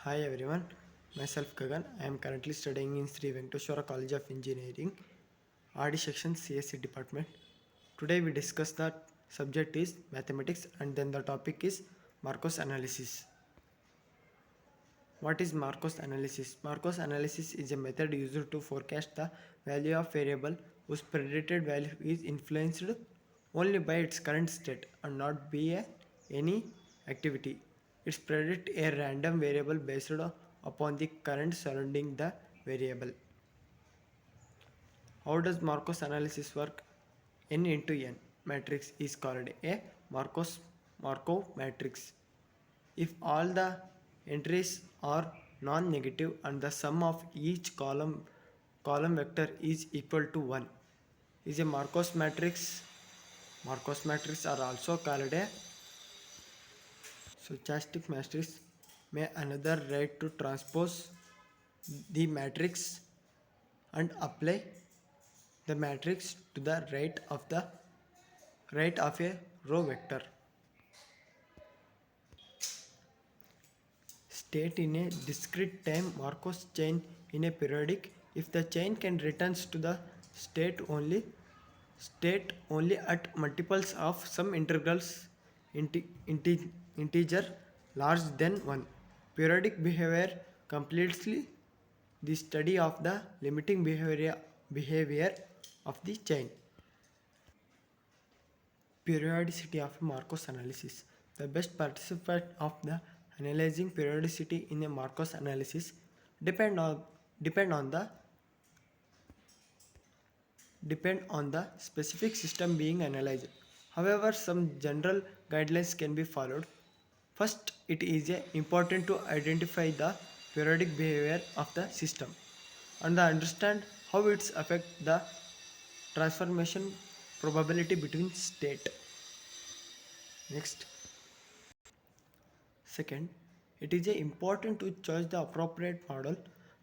Hi everyone, myself Gagan. I am currently studying in Sri Venkateshwara College of Engineering, RD section CSE department. Today we discuss the subject is mathematics and then the topic is Markov analysis. What is Markov analysis? Markov analysis is a method used to forecast the value of variable whose predicted value is influenced only by its current state and not by any activity. It predicts a random variable based upon the current surrounding the variable. How does Markov analysis work? N into N matrix is called a Markov matrix. If all the entries are non-negative and the sum of each column vector is equal to 1 is a Markov matrix. Markov matrix are also called a stochastic matrix. May another write to transpose the matrix and apply the matrix to the right of a row vector. State in a discrete time Markov chain in a periodic if the chain can returns to the state only at multiples of some integer larger than 1. Periodic behavior completely the study of the limiting behavior of the chain. Periodicity of Markov analysis. The best participant of the analyzing periodicity in a Markov analysis depend on depend on the depend on the specific system being analyzed. However, some general guidelines can be followed. First, it is important to identify the periodic behavior of the system and understand how it affects the transformation probability between state. Next. Second, it is important to choose the appropriate model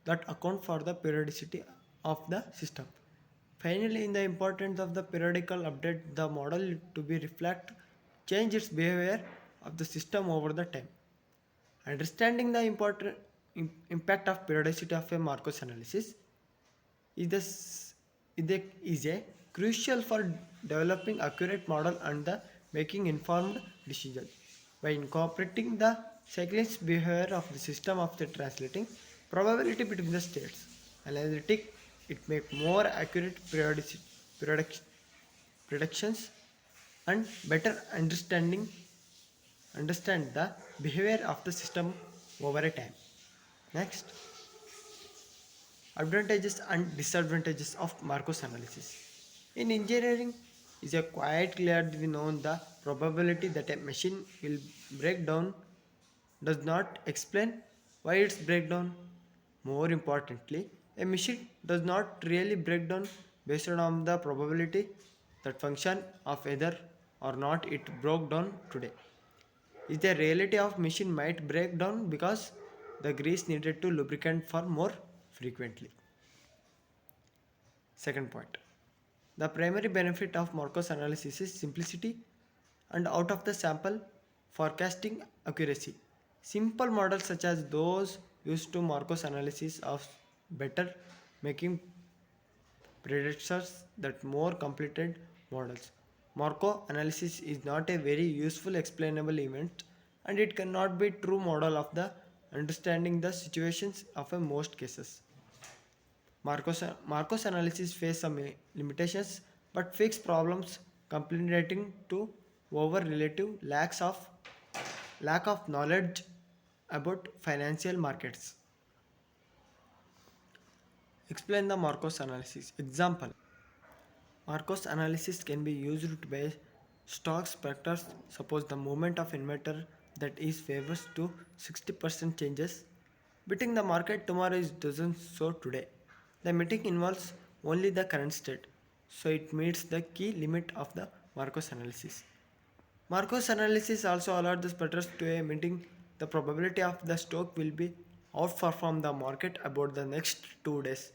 that account for the periodicity of the system. Finally, in the importance of the periodical update, the model to be reflect change its behavior of the system over the time. Understanding the important impact of periodicity of a Markov analysis is a crucial for developing accurate model and the making informed decision. By incorporating the cyclic behavior of the system of the translating probability between the states, analytic it make more accurate predictions and better understand the behavior of the system over a time. Next, advantages and disadvantages of Markov analysis. In engineering, is a quite clearly known the probability that a machine will break down does not explain why it's breakdown. More importantly, a machine does not really break down based on the probability that function of whether or not it broke down today. Is the reality of machine might break down because the grease needed to lubricant for more frequently. Second point. The primary benefit of Markov analysis is simplicity and out of the sample forecasting accuracy. Simple models such as those used to Markov analysis of better making predictions that more completed models. Markov analysis is not a very useful explainable event and it cannot be true model of the understanding the situations of a most cases. Marcos analysis face some limitations but fix problems complaining to over relative lack of knowledge about financial markets. Explain the Marcos analysis. Example. Marcos analysis can be used by stock specters. Suppose the movement of inverter that is favors to 60% changes. Beating the market tomorrow is doesn't so today. The meeting involves only the current state, so it meets the key limit of the Marcos analysis. Marcos analysis also allows the spreaders to a meeting the probability of the stock will be outperform the market about the next 2 days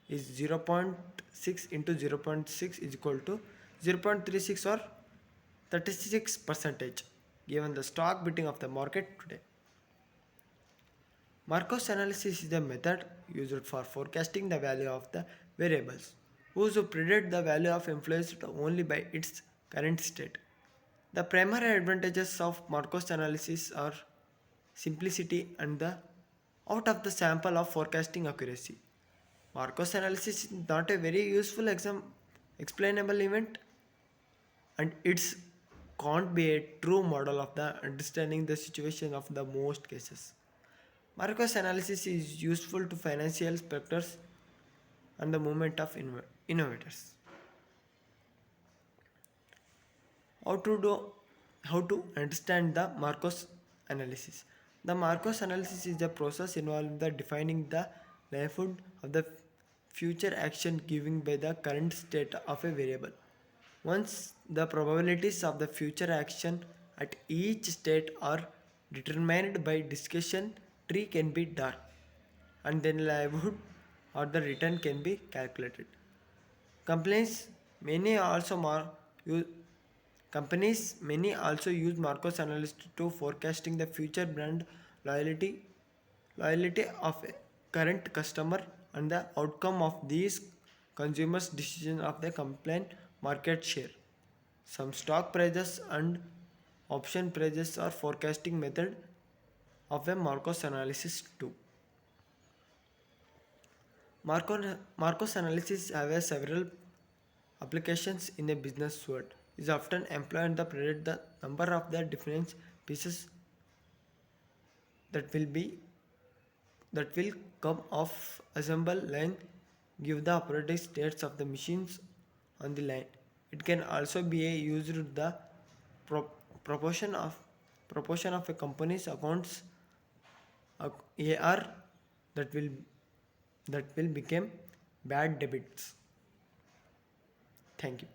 is 0.6 into 0.6 is equal to 0.36 or 36 percentage given the stock beating of the market today. Markov analysis is a method used for forecasting the value of the variables, whose predict the value of influenced only by its current state. The primary advantages of Markov analysis are simplicity and the out of the sample of forecasting accuracy. Markov analysis is not a very useful explainable event, and it's can't be a true model of the understanding the situation of the most cases. Marcos analysis is useful to financial sectors and the movement of innovators. How to do how to understand the Marcos analysis? The Marcos analysis is a process involving the defining the likelihood of the future action given by the current state of a variable. Once the probabilities of the future action at each state are determined by discussion, tree can be drawn, and then livelihood or the return can be calculated. Companies many also use companies many also use Marcos analysis to forecasting the future brand loyalty loyalty of a current customer and the outcome of these consumers' decision of the complaint market share. Some stock prices and option prices are forecasting method of a Marcos analysis too. Marcos analysis have several applications in a business world. Is often employed to predict the number of the different pieces that will be that will come off assemble line, give the operating states of the machines on the line. It can also be a used the pro- proportion of proportion of a company's accounts AR that will become bad debits. Thank you.